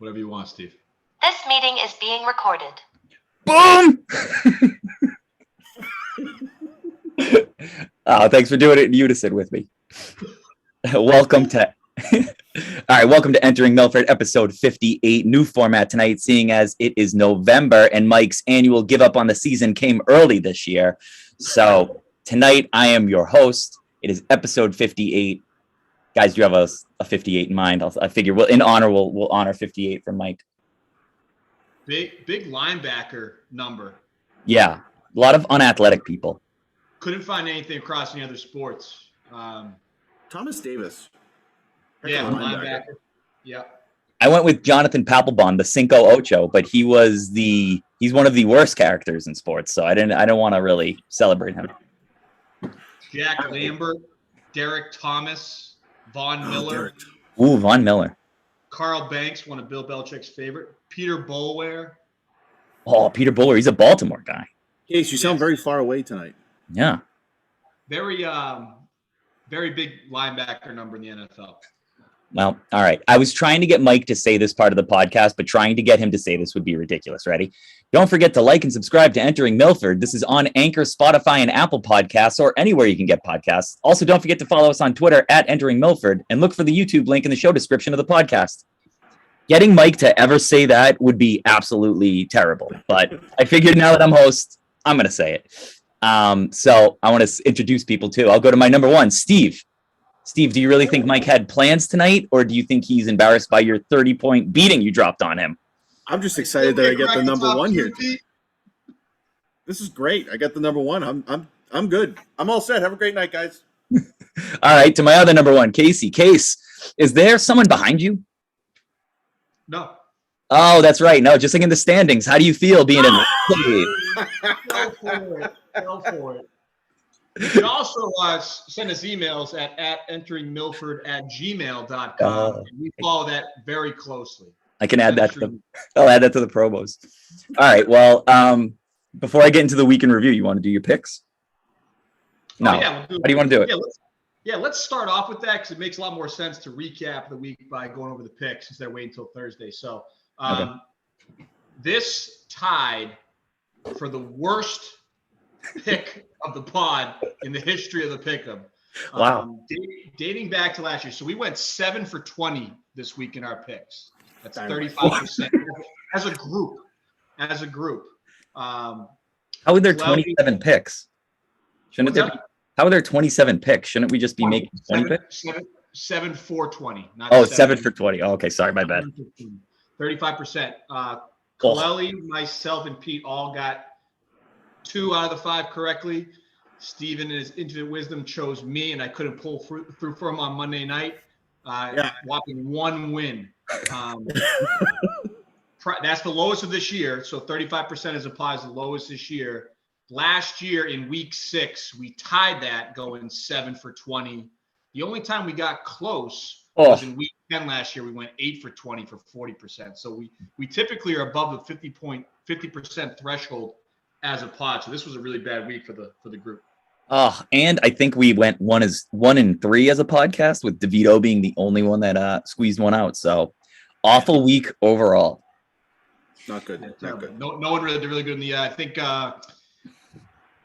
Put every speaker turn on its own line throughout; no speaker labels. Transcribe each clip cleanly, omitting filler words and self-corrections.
Whatever you want, Steve.
This meeting is being recorded.
Boom! Oh, thanks for doing it in unison with me. Welcome to Entering Milford, episode 58. New format tonight, seeing as it is November and Mike's annual give up on the season came early this year. So tonight I am your host. It is episode 58. Guys, do you have a 58 in mind? I figure we'll honor 58 from Mike.
Big linebacker number.
Yeah, a lot of unathletic people.
Couldn't find anything across any other sports.
Thomas Davis.
Yeah, linebacker. Yeah.
I went with Jonathan Papelbon, the Cinco Ocho, but he's one of the worst characters in sports, so I don't want to really celebrate him.
Jack Lambert, Derek Thomas, Von Miller.
Ooh, Von Miller.
Carl Banks, one of Bill Belichick's favorite. Peter Boulware.
Oh, Peter Boulware, he's a Baltimore guy.
Case, you sound very far away tonight.
Yeah.
Very big linebacker number in the NFL.
Well, all right. I was trying to get Mike to say this part of the podcast, but trying to get him to say this would be ridiculous. Ready? Don't forget to like and subscribe to Entering Milford. This is on Anchor, Spotify, and Apple Podcasts, or anywhere you can get podcasts. Also, don't forget to follow us on Twitter at Entering Milford and look for the YouTube link in the show description of the podcast. Getting Mike to ever say that would be absolutely terrible, but I figured now that I'm host, I'm going to say it. So I want to introduce people too. I'll go to my number one, Steve. Steve, do you really think Mike had plans tonight, or do you think he's embarrassed by your 30-point beating you dropped on him?
I'm just excited that I get the number one here. This is great. I got the number one. I'm good. I'm all set. Have a great night, guys.
All right, to my other number one, Casey. Case, is there someone behind you?
No.
Oh, that's right. No, just like in the standings. How do you feel being in the
Go for it. You can also send us emails at enteringmilford@gmail.com. And we follow that very closely.
I can add that. I'll add that to the promos. All right. Well, before I get into the week in review, you want to do your picks? No.
Oh, yeah,
How do you want to do it?
Let's start off with that because it makes a lot more sense to recap the week by going over the picks instead of waiting until Thursday. So This tied for the worst pick of the pod in the history of the pick'em.
Wow.
Dating back to last year. So we went 7 for 20 this week in our picks. That's 35% as a group.
How are there 27 picks? Shouldn't there be? How are there 27 picks? Shouldn't we just be making 20 picks?
7 for 20.
Not 7 for 20. Oh, okay. Sorry, my bad.
35%. Colelli, myself, and Pete all got 2 out of the 5 correctly. Steven, in his infinite wisdom, chose me, and I couldn't pull through for him on Monday night. Whopping 1 win. That's the lowest of this year. So 35% as applies the lowest this year. Last year in week 6, we tied that going 7 for 20. The only time we got close was in week 10 last year. We went 8 for 20 for 40%. So we typically are above the 50% threshold as a pod. So this was a really bad week for the group.
And I think we went 1 and 3 as a podcast, with DeVita being the only one that squeezed one out. So awful week overall.
Not good. Not good.
No one really did really good in the. I think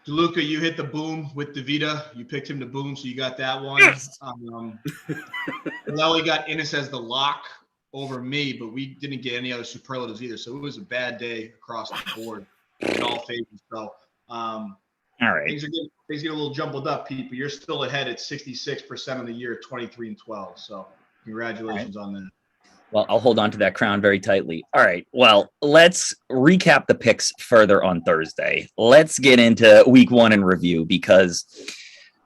DeLuca, you hit the boom with DeVita. You picked him to boom, so you got that one.
Yes.
Colelli got Innes as the lock over me, but we didn't get any other superlatives either. So it was a bad day across the board in all phases. So
all right,
things get a little jumbled up, Pete, but you're still ahead at 66% of the year, 23-12. So congratulations on that.
Well, I'll hold on to that crown very tightly. All right. Well, let's recap the picks further on Thursday. Let's get into week 1 in review because,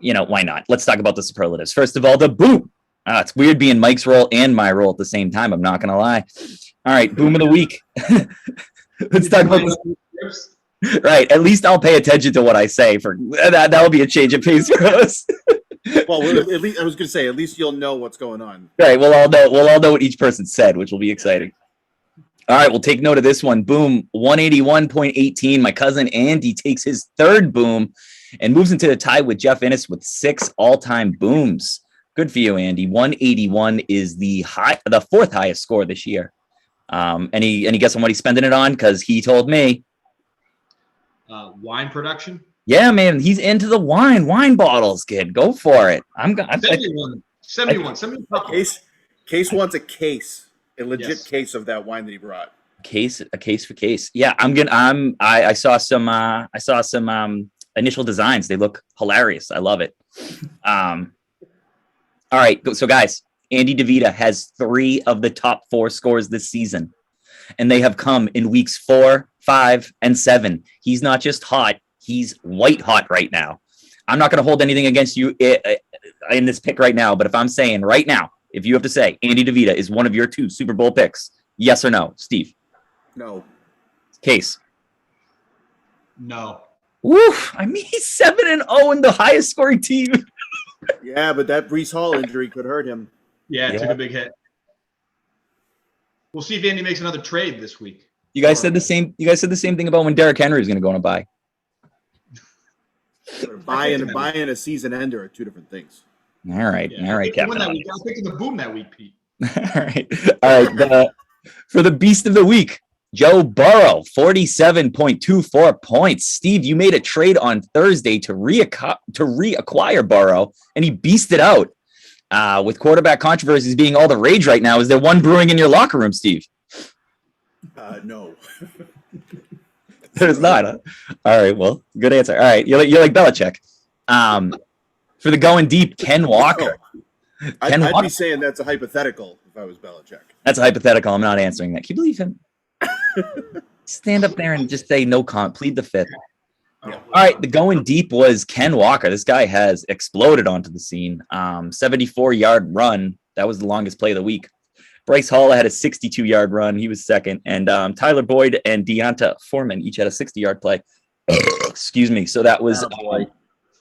why not? Let's talk about the superlatives. First of all, the boom. It's weird being Mike's role and my role at the same time. I'm not going to lie. All right. Boom of the week. Let's talk about this. Right. At least I'll pay attention to what I say. For that'll be a change of pace for us.
Well, at least I was going to say, at least you'll know what's going on.
Right. We'll all know what each person said, which will be exciting. All right. We'll take note of this one. Boom. 181.18. My cousin Andy takes his 3rd boom and moves into the tie with Jeff Innes with 6 all-time booms. Good for you, Andy. 181 is the 4th highest score this year. Any guess on what he's spending it on? Because he told me.
Wine production.
Yeah, man, he's into the wine bottles, kid. Go for it. I'm going.
Send me one. Send me a couple.
Case wants a legit case of that wine that he brought.
A case for case. Yeah, I saw some initial designs. They look hilarious. I love it. All right, so guys, Andy DeVita has 3 of the top 4 scores this season, and they have come in weeks 4, 5, and 7. He's not just hot; he's white hot right now. I'm not going to hold anything against you in this pick right now, but if I'm saying right now, if you have to say Andy DeVita is one of your 2 Super Bowl picks, yes or no, Steve?
No.
Case.
No.
Woof! I mean, he's 7-0 in the highest scoring team.
Yeah, but that Breece Hall injury could hurt him.
Yeah, it took a big hit. We'll see if Andy makes another trade this week.
You guys said the same. You guys said the same thing about when Derrick Henry was going to go on a bye.
Buying a season ender are 2 different things.
All right, Captain.
I was thinking the boom that week, Pete.
all right. For the beast of the week, Joe Burrow, 47.24 points. Steve, you made a trade on Thursday to reacquire Burrow, and he beasted out. With quarterback controversies being all the rage right now, is there one brewing in your locker room, Steve?
No.
There's not. Huh? All right. Well, good answer. All right. You're like Belichick. For the going deep, Ken Walker.
I'd be saying that's a hypothetical if I was Belichick.
That's a hypothetical. I'm not answering that. Can you believe him? Stand up there and just say no comment. Plead the fifth. Yeah. All right. The going deep was Ken Walker. This guy has exploded onto the scene. 74-yard run. That was the longest play of the week. Bryce Hall had a 62-yard run. He was second. And Tyler Boyd and Deonta Foreman each had a 60-yard play. Excuse me. So that was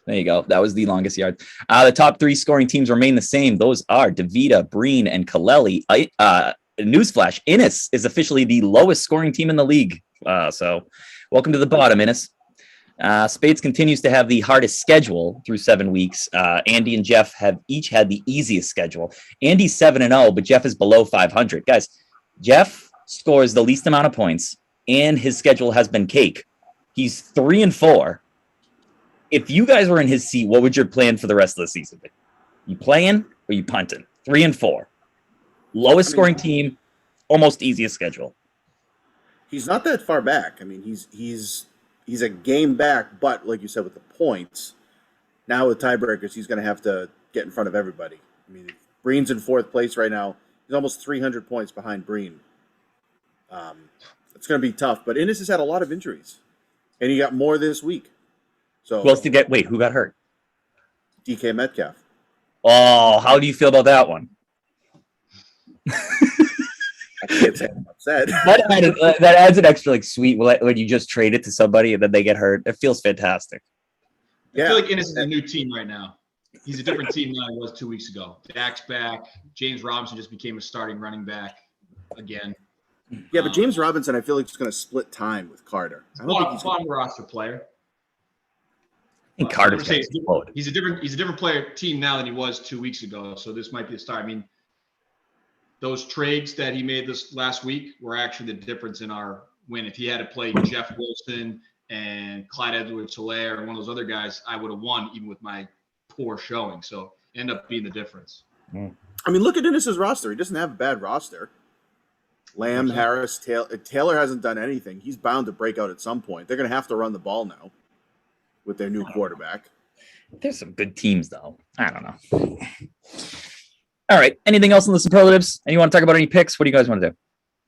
there you go. That was the longest yard. The top 3 scoring teams remain the same. Those are DeVita, Breen, and Colelli. Newsflash, Innis is officially the lowest scoring team in the league. So welcome to the bottom, Innis. Spades continues to have the hardest schedule through 7 weeks. Andy and Jeff have each had the easiest schedule. Andy's 7-0, but Jeff is below 500. Guys, Jeff scores the least amount of points, and his schedule has been cake. He's 3-4. If you guys were in his seat, what would your plan for the rest of the season be? You playing or you punting? 3-4. Lowest scoring team, almost easiest schedule.
He's not that far back. I mean, he's a game back, but like you said, with the points, now with tiebreakers, he's going to have to get in front of everybody. I mean, Breen's in 4th place right now. He's almost 300 points behind Breen. It's going to be tough, but Innis has had a lot of injuries, and he got more this week. So
who else did wait, who got hurt?
DK Metcalf.
Oh, how do you feel about that one?
I can't say I'm upset.
That adds an extra sweet when you just trade it to somebody and then they get hurt. It feels fantastic.
I feel like Innis is a new team right now. He's a different team than he was 2 weeks ago. Dak's back. James Robinson just became a starting running back again.
Yeah, but James Robinson, I feel like he's going to split time with Carter. I don't think he's
a roster player.
I think Carter's
he's a different player team now than he was 2 weeks ago. So this might be a start. I mean, those trades that he made this last week were actually the difference in our win. If he had to play Jeff Wilson and Clyde Edwards-Helaire and one of those other guys, I would have won even with my poor showing. So end up being the difference.
I mean, look at Innis's roster. He doesn't have a bad roster. Lamb, Harris, Taylor hasn't done anything. He's bound to break out at some point. They're going to have to run the ball now with their new quarterback.
There's some good teams, though. I don't know. All right. Anything else on the superlatives? And you want to talk about any picks? What do you guys want to do?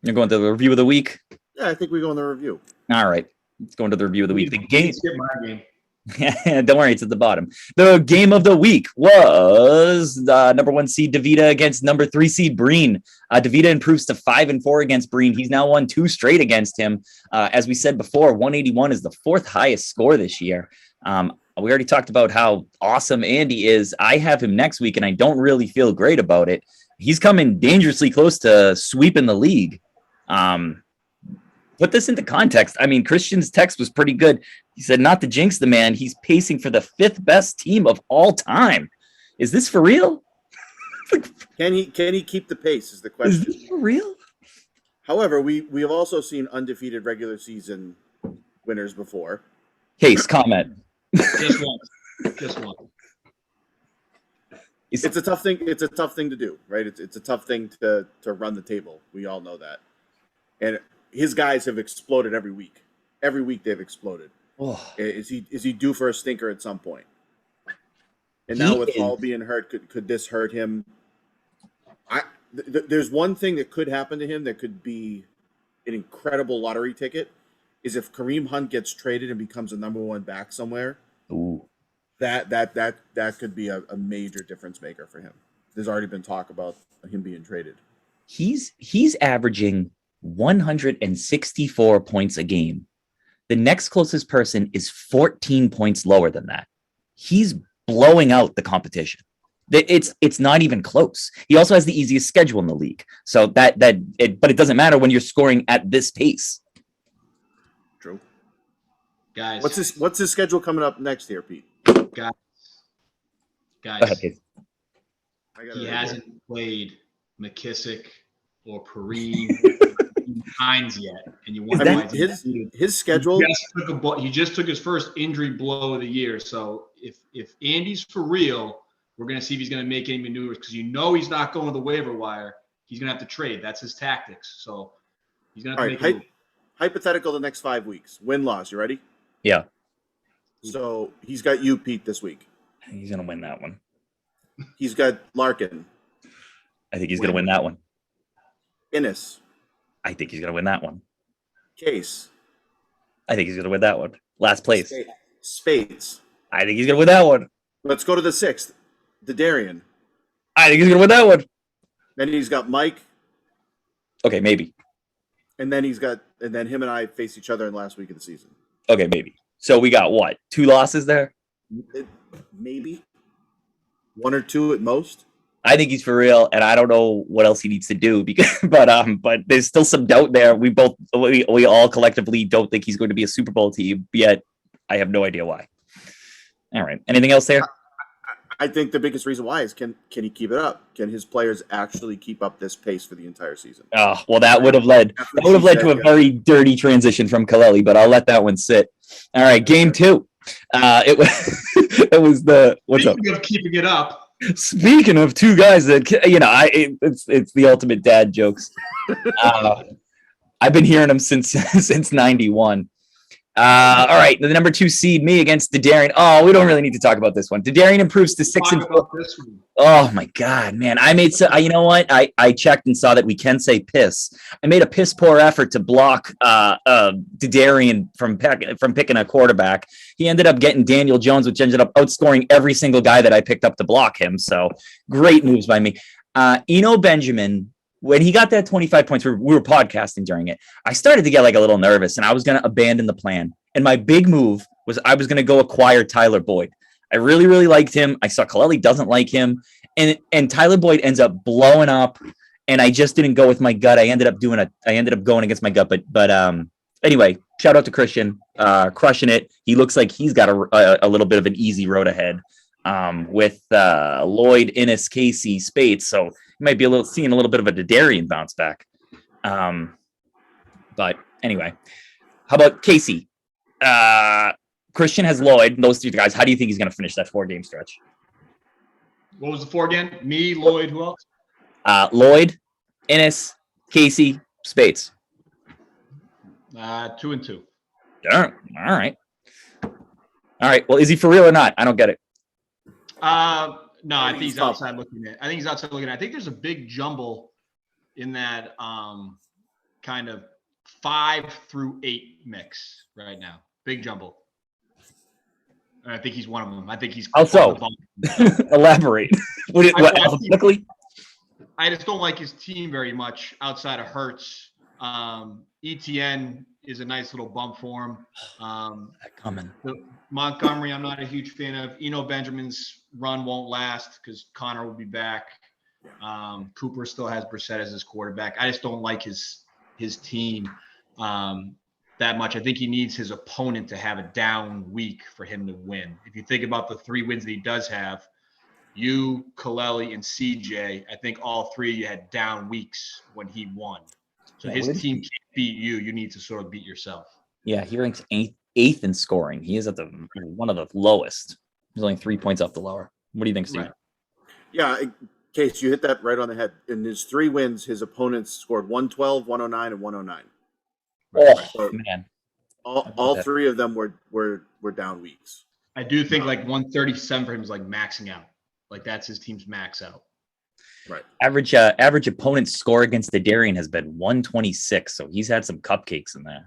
You're going to the review of the week?
Yeah, I think we go in the review.
All right. Let's go into the review of the week. The game.
Skip my game.
Don't worry, it's at the bottom. The game of the week was number 1 seed DeVita against number 3 seed Breen. DeVita improves to 5-4 against Breen. He's now won 2 straight against him. As we said before, 181 is the 4th highest score this year. We already talked about how awesome Andy is. I have him next week, and I don't really feel great about it. He's coming dangerously close to sweeping the league. Put this into context. I mean, Christian's text was pretty good. He said, not to jinx the man, he's pacing for the 5th best team of all time. Is this for real?
Can he keep the pace is the question.
Is this for real?
However, we have also seen undefeated regular season winners before.
Case, comment.
Just one. Just one.
It's a tough thing. It's a tough thing to do, right? It's a tough thing to run the table. We all know that. And his guys have exploded every week. Every week they've exploded.
Oh.
Is he due for a stinker at some point? And now with Hall being hurt, could this hurt him? There's one thing that could happen to him that could be an incredible lottery ticket, is if Kareem Hunt gets traded and becomes a number one back somewhere.
Ooh.
That could be a major difference maker for him. There's already been talk about him being traded.
He's averaging 164 points a game. The next closest person is 14 points lower than that. He's blowing out the competition. It's not even close. He also has the easiest schedule in the league. So but it doesn't matter when you're scoring at this pace.
True.
Guys.
What's his schedule coming up next year, Pete?
Guys.
Go ahead, Case.
He hasn't played McKissick or Kareem Hines yet, and you wonder why
his schedule.
He just took his first injury blow of the year. So if Andy's for real, we're going to see if he's going to make any maneuvers, because he's not going to the waiver wire. He's going to have to trade. That's his tactics. So he's going to have to make a move.
Hypothetical the next 5 weeks. Win-loss. You ready?
Yeah.
So he's got you, Pete, this week.
He's going to win that one.
He's got Larkin.
I think he's going to win that one.
Innes.
I think he's going to win that one.
Case.
I think he's going to win that one. Last place.
Spades.
I think he's going to win that one.
Let's go to the 6th. Darian.
I think he's going to win that one.
Then he's got Mike.
Okay, maybe.
And then him and I face each other in the last week of the season.
Okay, maybe. So we got what? 2 losses there?
Maybe. 1 or 2 at most.
I think he's for real, and I don't know what else he needs to do but there's still some doubt there. We all collectively don't think he's going to be a Super Bowl team, yet I have no idea why. All right. Anything else there?
I think the biggest reason why is can he keep it up? Can his players actually keep up this pace for the entire season?
Oh, well, that would have led to a very dirty transition from Colelli, but I'll let that one sit. All right, game 2. It was what's up?
Speaking of keeping it up.
Speaking of 2 guys that it's the ultimate dad jokes. I've been hearing them since 91. All right, the number 2 seed, me against Darian. Oh, we don't really need to talk about this one. Darian improves to 6-4. Oh my God, man! I made you know what? I checked and saw that we can say piss. I made a piss poor effort to block Darian from picking a quarterback. He ended up getting Daniel Jones, which ended up outscoring every single guy that I picked up to block him. So great moves by me. Eno Benjamin. When he got that 25 points, we were podcasting during it. I started to get like a little nervous, and I was going to abandon the plan. And my big move was I was going to go acquire Tyler Boyd. I really, really liked him. I saw Colelli doesn't like him, and Tyler Boyd ends up blowing up. And I just didn't go with my gut. I ended up going against my gut. But anyway, shout out to Christian, crushing it. He looks like he's got a little bit of an easy road ahead with Lloyd, Innes, Casey, Spates. So you might be seeing a little bit of a Darian bounce back. But anyway, how about Casey? Christian has Lloyd. Those 3 guys. How do you think he's going to finish that 4-game stretch?
What was the 4 again? Me, Lloyd, who else?
Lloyd, Innes, Casey, Spates.
2-2.
All right. Well, is he for real or not? I don't get it.
No, I think he's outside looking at. I think there's a big jumble in that kind of 5 through 8 mix right now. Big jumble. And I think he's one of them. I think he's
also elaborate. Quickly?
I just don't like his team very much outside of Hurts. ETN is a nice little bump for him. Montgomery, I'm not a huge fan of. Eno Benjamin's run won't last because Connor will be back. Cooper still has Brissett as his quarterback. I just don't like his team that much. I think he needs his opponent to have a down week for him to win. If you think about the 3 wins that he does have, you, Colelli, and CJ, I think all 3 of you had down weeks when he won. So his team can't beat you. You need to sort of beat yourself.
Yeah, he ranks eighth in scoring. He is at one of the lowest. He's only 3 points off the lower. What do you think, Steve?
Right.
Yeah, Case, you hit that right on the head. In his 3 wins, his opponents scored 112, 109, and 109.
Oh,
So
man.
all 3 of them were down weeks.
I do think like 137 for him is like maxing out. Like that's his team's max out.
Right.
Average opponent score against the Darian has been 126, so he's had some cupcakes in there.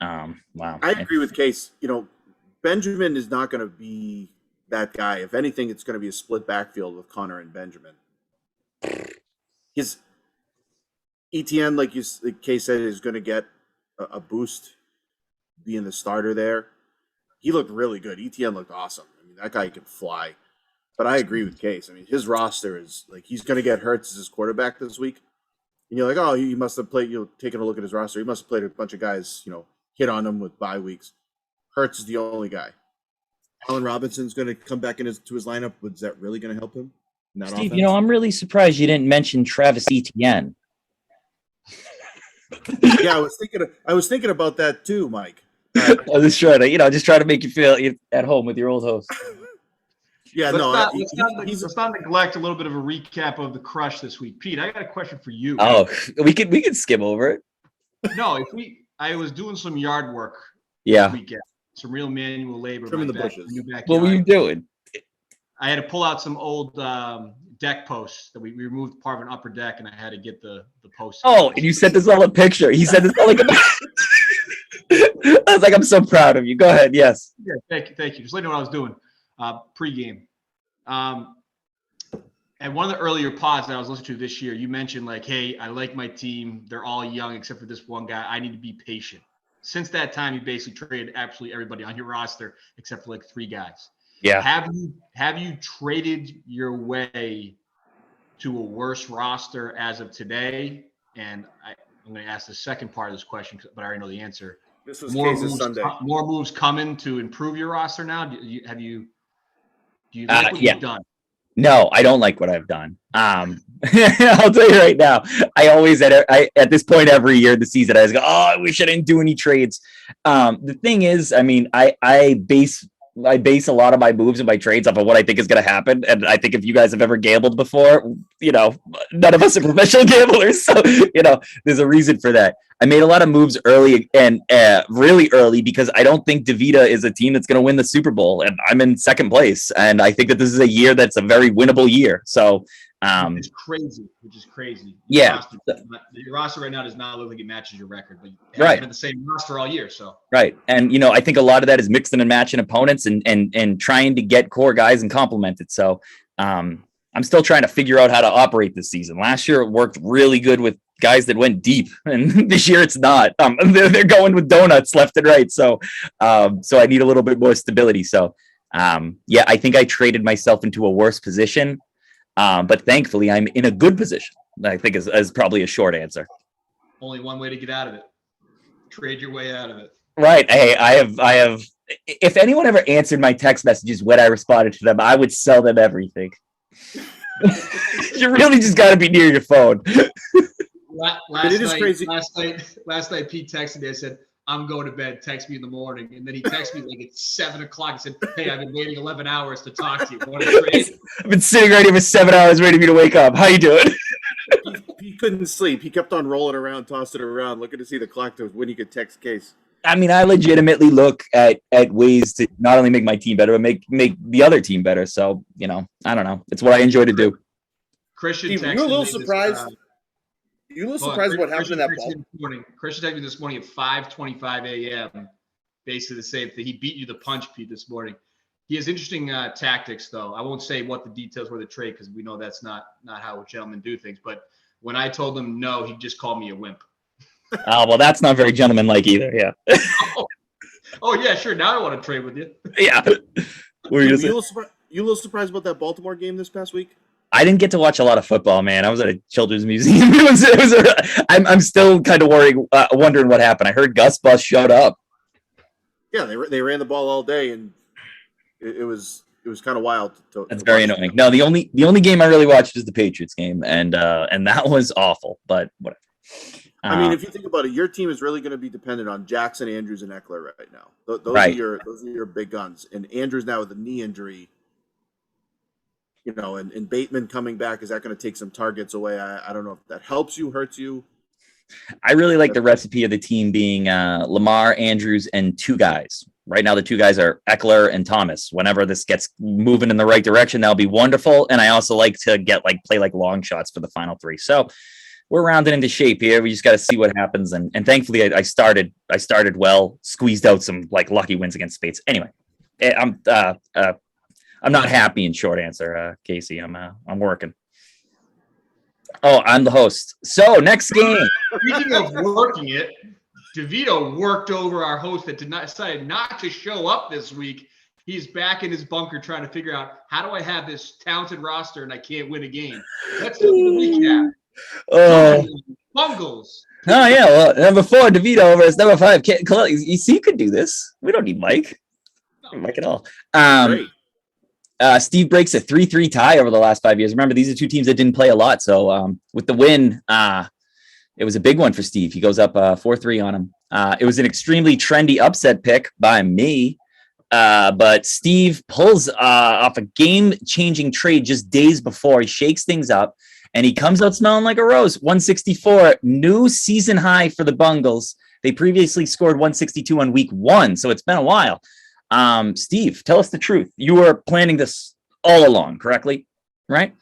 Wow.
I agree with Case. Benjamin is not going to be that guy. If anything, it's going to be a split backfield with Connor and Benjamin. His ETN, like Case said, is going to get a boost being the starter there. He looked really good. ETN looked awesome. I mean, that guy can fly. But I agree with Case. I mean, his roster is like he's going to get Hurts as his quarterback this week. And you're like, oh, he must have played. Taking a look at his roster, he must have played a bunch of guys. Hit on him with bye weeks. Hurts is the only guy. Allen Robinson's going to come back into his lineup. Is that really going to help him?
Steve, I'm really surprised you didn't mention Travis Etienne.
Yeah, I was thinking about that too, Mike.
I was trying to make you feel at home with your old host.
Yeah,
let's not neglect a little bit of a recap of the crush this week. Pete, I got a question for you.
Oh, we could skim over it.
No, I was doing some yard work
this
weekend, some real manual labor.
Trimming the bushes.
What were you doing?
I had to pull out some old deck posts that we removed part of an upper deck, and I had to get the posts.
Oh, and you sent us all a picture. He sent us all like a I was like, I'm so proud of you. Go ahead. Yes.
Yeah, thank you. Just let me know what I was doing pre-game. At one of the earlier pods that I was listening to this year, you mentioned like, hey, I like my team. They're all young except for this one guy. I need to be patient. Since that time, you basically traded absolutely everybody on your roster except for like 3 guys.
Yeah.
Have you traded your way to a worse roster as of today? And I'm going to ask the second part of this question, but I already know the answer.
This was Case's Sunday.
More moves coming to improve your roster now? Do you like what you've done?
No, I don't like what I've done. I'll tell you right now. I always at this point every year of the season, I was go, oh, I wish I didn't do any trades. The thing is, I mean, I base a lot of my moves and my trades off of what I think is going to happen. And I think if you guys have ever gambled before, none of us are professional gamblers. So, there's a reason for that. I made a lot of moves early and really early because I don't think DeVita is a team that's going to win the Super Bowl. And I'm in second place. And I think that this is a year that's a very winnable year. So
it's crazy, which is crazy.
Yeah.
Your roster right now does not look like it matches your record, but you
haven't
been the same roster all year. So
right. And I think a lot of that is mixing and matching opponents and trying to get core guys and complement it. So I'm still trying to figure out how to operate this season. Last year it worked really good with guys that went deep, and this year it's not. They're going with donuts left and right. So I need a little bit more stability. So I think I traded myself into a worse position. But thankfully I'm in a good position. I think is probably a short answer.
Only one way to get out of it. Trade your way out of it.
Right. Hey, I have, if anyone ever answered my text messages when I responded to them, I would sell them everything. You really just got to be near your phone.
Crazy. Last night, Pete texted me. I said, I'm going to bed. Text me in the morning. And then he texted me like at 7 o'clock and said, hey, I've been waiting 11 hours to talk to you. Want to trade?
I've been sitting right here for 7 hours waiting for me to wake up. How you doing?
He couldn't sleep. He kept on rolling around, tossing it around, looking to see the clock to when he could text Case.
I mean, I legitimately look at ways to not only make my team better, but make the other team better. So, I don't know. It's what I enjoy to do.
Christian,
Steve, you're a little surprised. You're a little surprised what happened in that ball.
Christian texted me this morning at 5:25 a.m. Basically the same thing. He beat you the punch, Pete, this morning. He has interesting tactics, though. I won't say what the details were of the trade because we know that's not how gentlemen do things. But when I told him no, he just called me a wimp.
Oh, well, that's not very gentlemanlike either. Yeah.
Oh, yeah, sure. Now I want to trade with you.
Yeah.
Were you a little surprised about that Baltimore game this past week?
I didn't get to watch a lot of football, man. I was at a children's museum. I'm still kind of wondering what happened. I heard Gus Bus showed up.
Yeah, they ran the ball all day, and it was kind of wild.
That's very annoying. No, the only game I really watched was the Patriots game, and that was awful. But whatever.
I mean, if you think about it, your team is really going to be dependent on Jackson, Andrews, and Eckler right now. Those
Right.
are your big guns. And Andrews now with a knee injury, and Bateman coming back, is that going to take some targets away? I don't know if that helps you, hurts you.
I really like the recipe of the team being Lamar, Andrews, and two guys. Right now, the two guys are Eckler and Thomas. Whenever this gets moving in the right direction, that'll be wonderful. And I also like to play long shots for the final three. So we're rounding into shape here. We just got to see what happens. And thankfully, I started well, squeezed out some lucky wins against Spates. Anyway, I'm not happy. In short answer, Casey, I'm working. Oh, I'm the host. So next game.
Speaking of working it, DeVita worked over our host that decided not to show up this week. He's back in his bunker trying to figure out, how do I have this talented roster and I can't win a game? Let's do the recap. Bungles.
Oh yeah, well, number 4, DeVita over as number 5. Colelli. You see, you could do this. We don't need Mike. Mike at all. Steve breaks a 3-3 tie over the last 5 years. Remember, these are two teams that didn't play a lot. So with the win, it was a big one for Steve. He goes up 4-3 on him. It was an extremely trendy upset pick by me. But Steve pulls off a game-changing trade just days before. He shakes things up, and he comes out smelling like a rose. 164, new season high for the Bungles. They previously scored 162 on week 1, so it's been a while. Steve, tell us the truth. You were planning this all along, correctly? Right?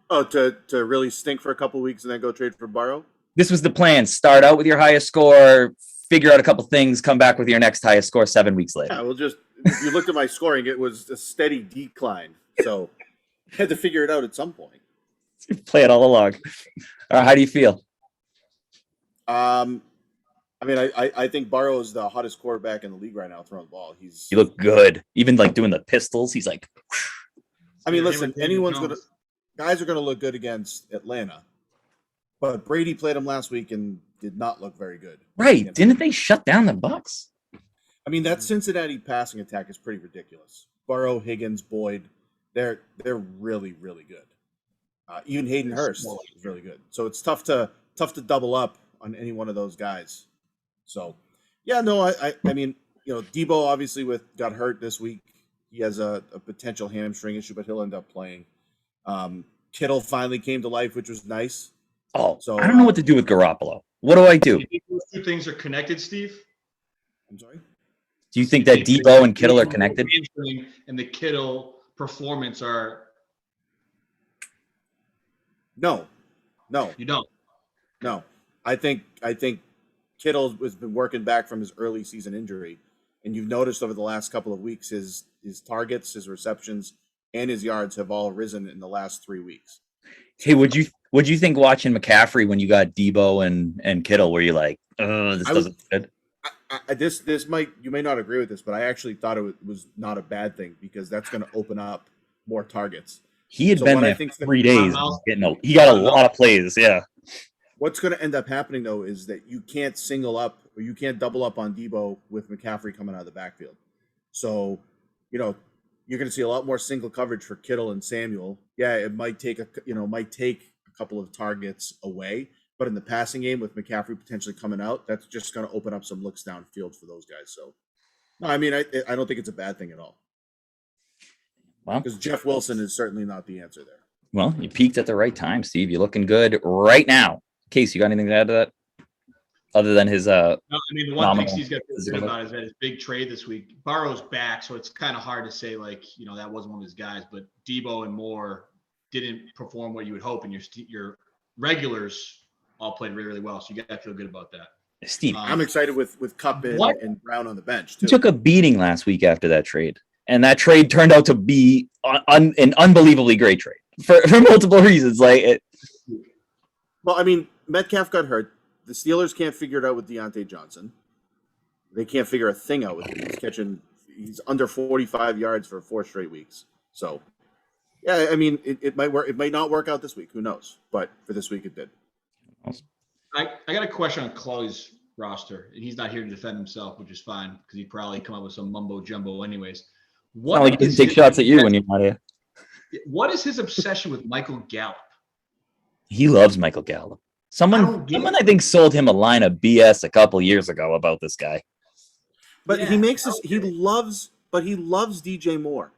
Oh, to really stink for a couple of weeks and then go trade for Burrow?
This was the plan. Start out with your highest score, figure out a couple things, come back with your next highest score 7 weeks later.
Yeah, well, if you looked at my scoring, it was a steady decline. So I had to figure it out at some point.
Play it all along. How do you feel?
I mean, I think Burrow is the hottest quarterback in the league right now throwing the ball.
He looked good. Even doing the pistols, he's like.
I mean, listen, guys are gonna look good against Atlanta, but Brady played them last week and did not look very good.
Right? Didn't they shut down the Bucs?
I mean, that Cincinnati passing attack is pretty ridiculous. Burrow, Higgins, Boyd, they're really, really good. Even Hayden Hurst is really good. So it's tough to double up on any one of those guys. So, yeah, no, I mean, Debo obviously got hurt this week. He has a potential hamstring issue, but he'll end up playing. Kittle finally came to life, which was nice.
Oh, so I don't know what to do with Garoppolo. What do I do?
Do you think those two things are connected, Steve?
I'm sorry?
Do you think that Debo and Kittle are connected?
And the Kittle performance are...
No.
You don't?
No. I think Kittle has been working back from his early season injury, and you've noticed over the last couple of weeks his targets, his receptions, and his yards have all risen in the last 3 weeks.
Hey, would you think watching McCaffrey when you got Debo and Kittle? Were you like, this doesn't fit?
You may not agree with this, but I actually thought it was not a bad thing because that's going to open up more targets.
He had been there for 3 days. He got a lot of plays. Yeah.
What's going to end up happening, though, is that you can't single up or you can't double up on Debo with McCaffrey coming out of the backfield. So, you're going to see a lot more single coverage for Kittle and Samuel. Yeah, it might take a couple of targets away, but in the passing game with McCaffrey potentially coming out, that's just going to open up some looks downfield for those guys. So, no, I mean, I don't think it's a bad thing at all.
Well,
because Jeff Wilson is certainly not the answer there.
Well, you peaked at the right time, Steve. You're looking good right now. Case, you got anything to add to that? Other than his
no, I mean, the one thing Steve's got to think about is that his big trade this week. Burrow's back, so it's kind of hard to say that wasn't one of his guys. But Debo and Moore didn't perform what you would hope, and your regulars all played really, really well. So you got to feel good about that.
Steve,
I'm excited with Cup and Brown on the bench too.
He took a beating last week after that trade, and that trade turned out to be an unbelievably great trade for multiple reasons.
Well, I mean, Metcalf got hurt. The Steelers can't figure it out with Deontay Johnson. They can't figure a thing out with him. He's under 45 yards for 4 straight weeks. So, yeah, I mean, it might work. It might not work out this week. Who knows? But for this week, it did.
I got a question on Colelli's roster, and he's not here to defend himself, which is fine because he'd probably come up with some mumbo jumbo anyways.
He can take shots at you when you're not here.
What is his obsession with Michael Gallup?
He loves Michael Gallup. Someone I think sold him a line of BS a couple years ago about this guy.
But he makes this. He loves DJ Moore.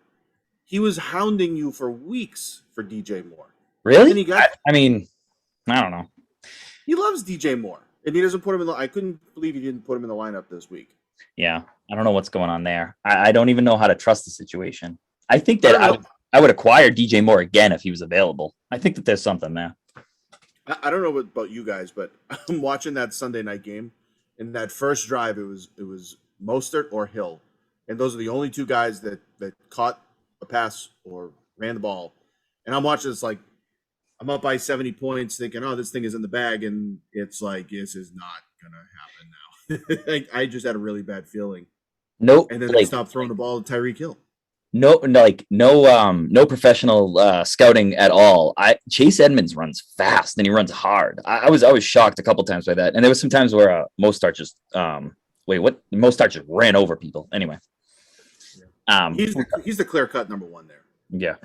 He was hounding you for weeks for DJ Moore.
Really?
And he got.
I mean, I don't know.
He loves DJ Moore, and he doesn't put him in the. I couldn't believe he didn't put him in the lineup this week.
Yeah, I don't know what's going on there. I don't even know how to trust the situation. I think that I would acquire DJ Moore again if he was available. I think that there's something there.
I don't know about you guys, but I'm watching that Sunday night game. In that first drive, it was Mostert or Hill, and those are the only two guys that caught a pass or ran the ball. And I'm watching this like I'm up by 70 points, thinking, "Oh, this thing is in the bag," and it's like this is not gonna happen now. Like, I just had a really bad feeling.
Nope.
And then they stopped throwing the ball to Tyreek Hill.
No professional scouting at all. Chase Edmonds runs fast and he runs hard. I was shocked a couple times by that. And there was some times where Mostert just Mostert just ran over people. Anyway,
he's the clear cut number one there.
Yeah.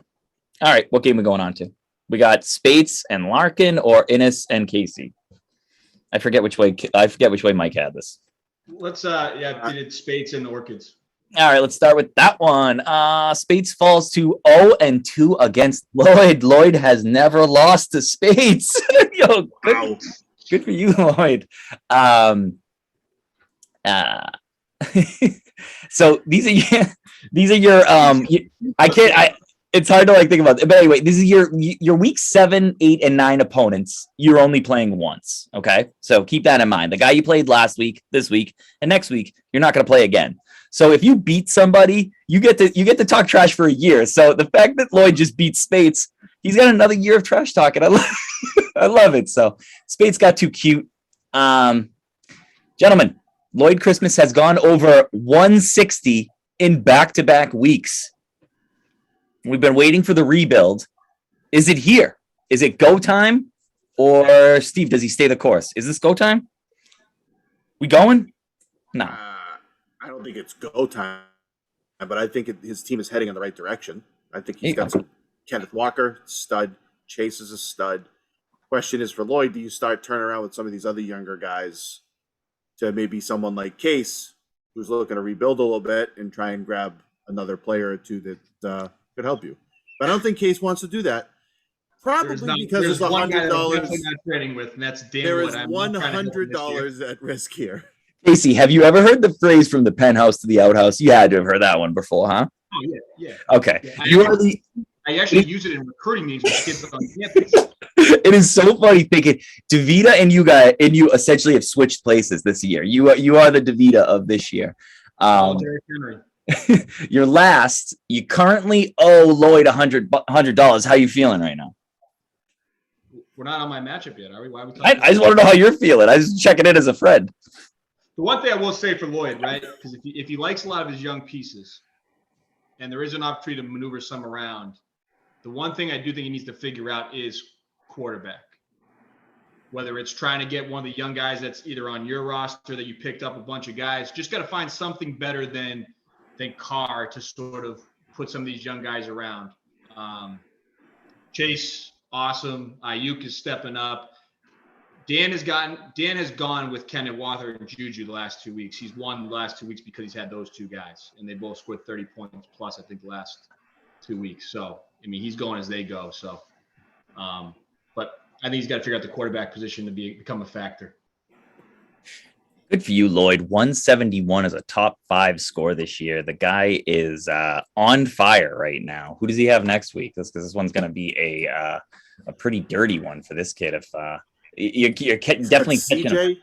All right, what game are we going on to? We got Spates and Larkin or Innes and Casey. I forget which way Mike had this.
Let's did Spates and Orchids.
All right, let's start with that one. Spates falls to 0-2 against Lloyd. Lloyd has never lost to Spates. Yo, good for you, Lloyd. So these are your it's hard to think about it. But anyway, this is your week 7, 8, and 9 opponents. You're only playing once. Okay. So keep that in mind. The guy you played last week, this week, and next week, you're not going to play again. So if you beat somebody, you get to talk trash for a year. So the fact that Lloyd just beat Spates, he's got another year of trash talking. I love it. So Spates got too cute. Gentlemen, Lloyd Christmas has gone over 160 in back-to-back weeks. We've been waiting for the rebuild. Is it here? Is it go time? Or Steve, does he stay the course? Is this go time? We going? No.
I don't think it's go time, but I think his team is heading in the right direction. I think he's got some Kenneth Walker, stud. Chase is a stud. Question is for Lloyd, do you start turning around with some of these other younger guys to maybe someone like Case, who's looking to rebuild a little bit and try and grab another player or two that could help you? But I don't think Case wants to do that. Probably because there's $100.
Not trading with, and that's
there is $100 at risk here.
Casey, have you ever heard the phrase "from the penthouse to the outhouse"? You had to have heard that one before, huh?
Oh yeah.
Okay,
yeah, I actually use it in recruiting meetings with kids on campus.
It is so funny thinking DeVita and you essentially have switched places this year. You are the DeVita of this year. You're last. You currently owe Lloyd $100. How you feeling right now?
We're not on my matchup yet, are we? Why are we talking?
I just want to know how you're feeling. I was checking in as a friend.
The one thing I will say for Lloyd, right? Because if he likes a lot of his young pieces, and there is an opportunity to maneuver some around, the one thing I do think he needs to figure out is quarterback. Whether it's trying to get one of the young guys that's either on your roster that you picked up a bunch of guys, just got to find something better than Carr to sort of put some of these young guys around. Chase, awesome. Ayuk is stepping up. Dan has gone with Kenneth Walker and Juju the last 2 weeks. He's won the last 2 weeks because he's had those two guys, and they both scored 30 points plus, I think, the last 2 weeks. So, I mean, he's going as they go. So, but I think he's got to figure out the quarterback position to become a factor.
Good for you, Lloyd. 171 is a top 5 score this year. The guy is on fire right now. Who does he have next week? Because this one's going to be a pretty dirty one for this kid. If you're definitely catching him.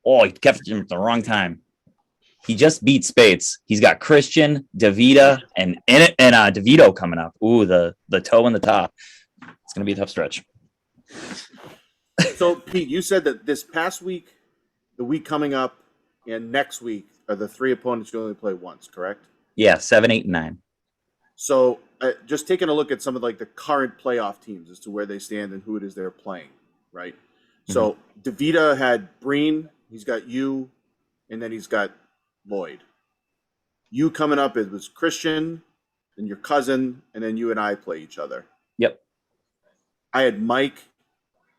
Oh, he kept him at the wrong time. He just beat Spates. He's got Christian, DeVita, and DeVito coming up. Ooh, the toe in the top. It's going to be a tough stretch.
So, Pete, you said that this past week, the week coming up, and next week are the 3 opponents you only play once, correct?
Yeah, 7, 8, and 9.
So, just taking a look at some of the current playoff teams as to where they stand and who it is they're playing, right? Mm-hmm. So, DeVita had Breen, he's got you, and then he's got Lloyd. You coming up, it was Christian, and your cousin, and then you and I play each other.
Yep.
I had Mike,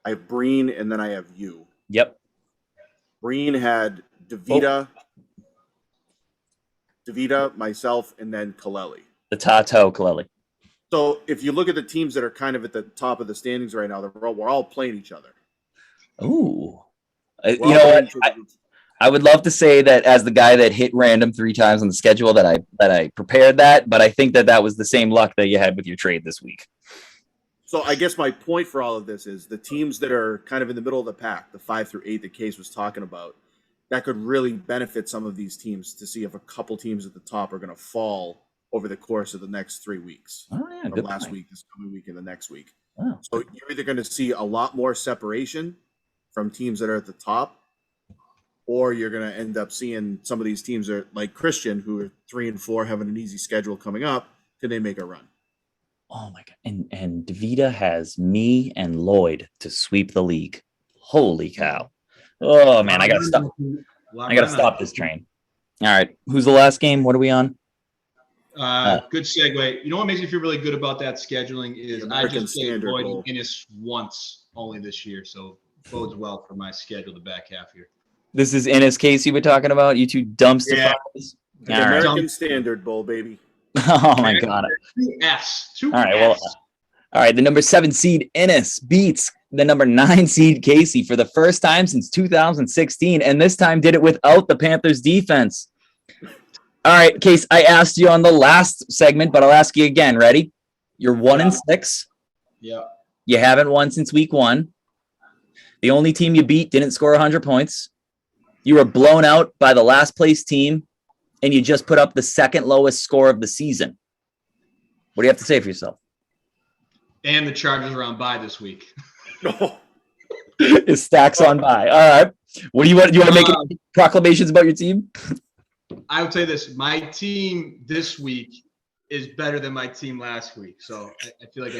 I have Breen, and then I have you.
Yep.
Breen had DeVita, myself, and then Colelli.
The Tato Colelli.
So if you look at the teams that are kind of at the top of the standings right now, we're all playing each other.
Ooh. You know what? I would love to say that as the guy that hit random 3 times on the schedule that I prepared that, but I think that was the same luck that you had with your trade this week.
So I guess my point for all of this is the teams that are kind of in the middle of the pack, the 5 through 8 that Case was talking about, that could really benefit some of these teams to see if a couple teams at the top are going to fall over the course of the next 3 weeks.
Oh, yeah,
Or
good
last
point.
week, this coming week, and the next week.
Oh.
So you're either going to see a lot more separation from teams that are at the top, or you're going to end up seeing some of these teams are like Christian, who are 3 and 4, having an easy schedule coming up. Can they make a run?
Oh my God. And DeVita has me and Lloyd to sweep the league. Holy cow. Oh man, I gotta stop this train. All right. Who's the last game? What are we on?
Good segue. You know what makes me feel really good about that scheduling is I just played Lloyd and Guinness once only this year, so bodes well for my schedule the back half here.
This is Ennis Casey we're talking about. You two dumpster fires.
The American Standard Bowl, baby.
Oh my God.
2S.
All right. Well, all right. The number 7 seed Ennis beats the number 9 seed Casey for the first time since 2016, and this time did it without the Panthers defense. All right, Case. I asked you on the last segment, but I'll ask you again. Ready? You're 1-6.
Yeah.
You haven't won since week 1. The only team you beat didn't score 100 points. You were blown out by the last place team, and you just put up the second lowest score of the season. What do you have to say for yourself?
And the Chargers are on bye this week.
It stacks on by. All right. What do you want? Do you want to make any proclamations about your team?
I would say this: my team this week is better than my team last week. So I feel like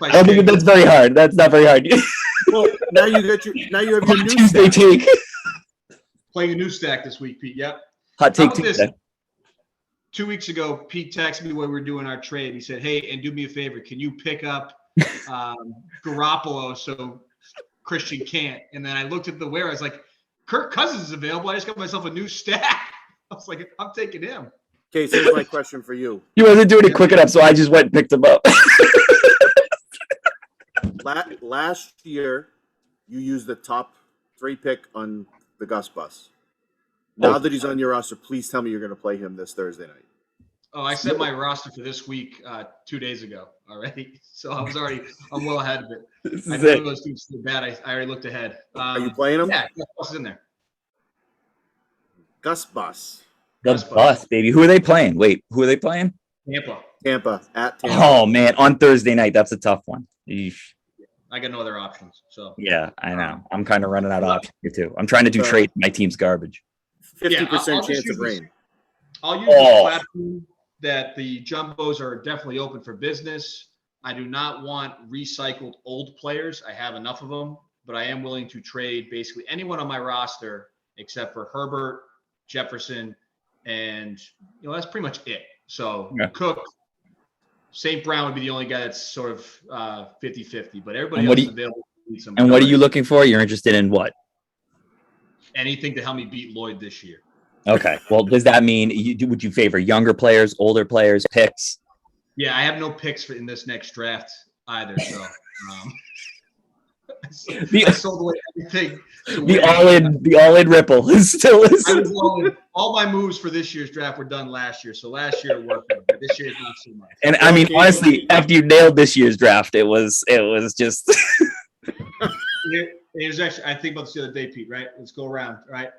I
don't think that's very hard. That's not very hard.
Well, now you have your new
Tuesday take.
Playing a new stack this week, Pete. Yep.
Hot take Tuesday.
2 weeks ago, Pete texted me when we were doing our trade. He said, "Hey, and do me a favor. Can you pick up Garoppolo so Christian can't?" And then I looked at the where. I was like, "Kirk Cousins is available. I just got myself a new stack." I was like, "I'm taking him."
Okay, so here's my question for you.
He wasn't doing it quick enough, so I just went and picked him up.
Last year, you used the top 3 pick on the Gus Bus. Now that he's on your roster, please tell me you're going to play him this Thursday night.
Oh, I set my roster for this week 2 days ago already. So I'm well ahead of it. I knew those teams were bad. I already looked ahead.
Are you playing him?
Yeah, Gus Bus is in there.
Gus Bus.
The bus, baby. Who are they playing? Wait, who are they playing?
Tampa.
At Tampa.
Oh, man. On Thursday night. That's a tough one. Eesh.
I got no other options. So
yeah, I know. I'm kind of running out of options here, too. I'm trying to do trade. My team's garbage.
50% chance of rain.
I'll use the platform that the Jumbos are definitely open for business. I do not want recycled old players. I have enough of them, but I am willing to trade basically anyone on my roster except for Herbert, Jefferson, and that's pretty much it. So Cook, St. Brown would be the only guy that's sort of 50-50, but everybody else is available.
And what are you looking for? You're interested in what?
Anything to help me beat Lloyd this year.
Okay. Well, does that mean would you favor younger players, older players, picks?
Yeah, I have no picks in this next draft either. So I sold away everything.
The all-in ripple is still.
All my moves for this year's draft were done last year. So last year it worked, but this year it's not so much.
And I mean, honestly, after you nailed this year's draft, it was just.
It was actually, I think about this the other day, Pete, right? Let's go around, right?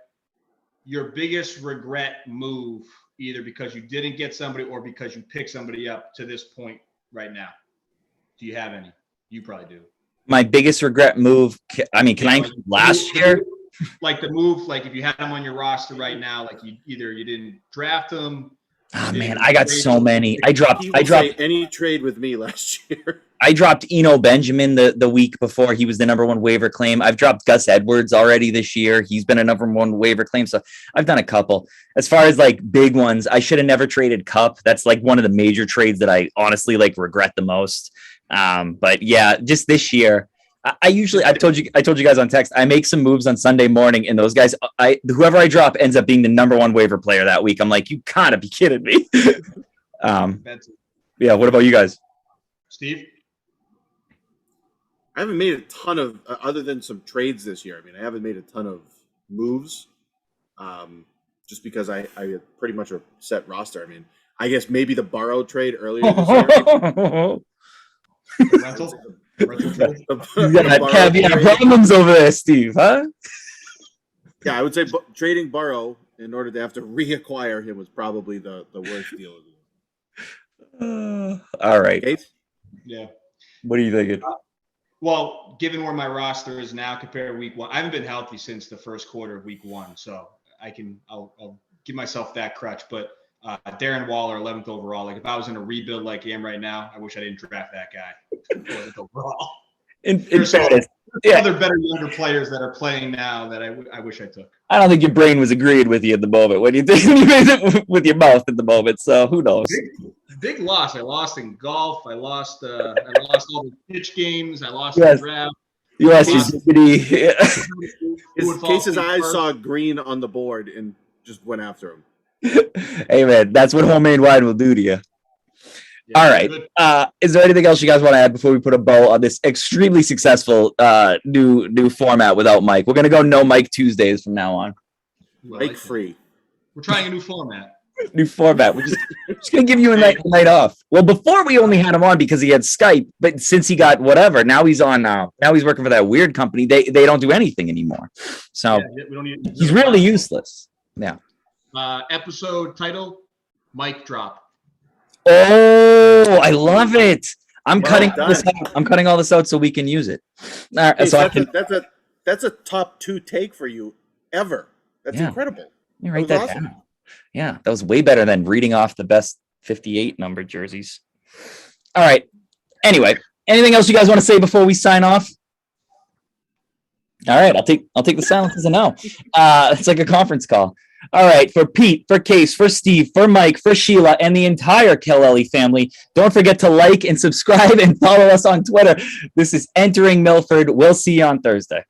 Your biggest regret move, either because you didn't get somebody or because you picked somebody up to this point right now. Do you have any? You probably do. My
biggest regret move, I mean, can I include last year?
Like the move, like if you had them on your roster right now, like you didn't draft them.
Oh man, I got so many. I dropped
any trade with me last year.
I dropped Eno Benjamin the week before. He was the number 1 waiver claim. I've dropped Gus Edwards already this year. He's been a number 1 waiver claim. So I've done a couple. As far as like big ones, I should have never traded Cup. That's like one of the major trades that I honestly like regret the most. But yeah, just this year, I told you guys on text, I make some moves on Sunday morning, and those guys, whoever I drop ends up being the number one waiver player that week. I'm like, you gotta be kidding me. Yeah. What about you guys?
Steve?
I haven't made a ton of, other than some trades this year. I mean, I haven't made a ton of moves, just because I pretty much a set roster. I mean, I guess maybe the Burrow trade earlier this year.
Rental trade?
You got caveat problems over there, Steve, huh?
Yeah, I would say trading Burrow in order to have to reacquire him was probably the worst deal of the year.
All right.
Kate?
Yeah.
What are you thinking?
Well, given where my roster is now compared to week one, I haven't been healthy since the first quarter of week one, so I'll give myself that crutch. But Darren Waller, 11th overall. Like if I was in a rebuild like I am right now, I wish I didn't draft that guy 11th overall.
In fairness,
other better younger players that are playing now that I wish I took.
I don't think your brain was agreeing with you at the moment. What do you think? You made it with your mouth at the moment, so who knows?
Big loss. I lost in golf. I lost all the pitch games. I lost the draft.
You lost your dignity.
Case's eyes saw green on the board and just went after him.
Hey man, that's what homemade wine will do to you.
Yeah,
all right. Is there anything else you guys want to add before we put a bow on this extremely successful new format without Mike? We're gonna go no Mike Tuesdays from now on.
Mike free.
We're trying a new format.
New format. We're just gonna give you a night off. Well, before we only had him on because he had Skype, but since he got whatever, now he's on. Now he's working for that weird company. They don't do anything anymore. So
we don't need,
he's really useless. Yeah.
Episode title: Mic drop.
Oh, I love it. I'm cutting this out. I'm cutting all this out so we can use it. All right,
Hey,
so
that's a top 2 take for you ever. That's incredible.
You write that awesome. Down. Yeah, that was way better than reading off the best 58 number jerseys. All right. Anyway, anything else you guys want to say before we sign off? All right, I'll take the silence as a no. It's like a conference call. All right, for Pete, for Case, for Steve, for Mike, for Sheila, and the entire Colelli family, don't forget to like and subscribe and follow us on Twitter. This is Entering Milford. We'll see you on Thursday.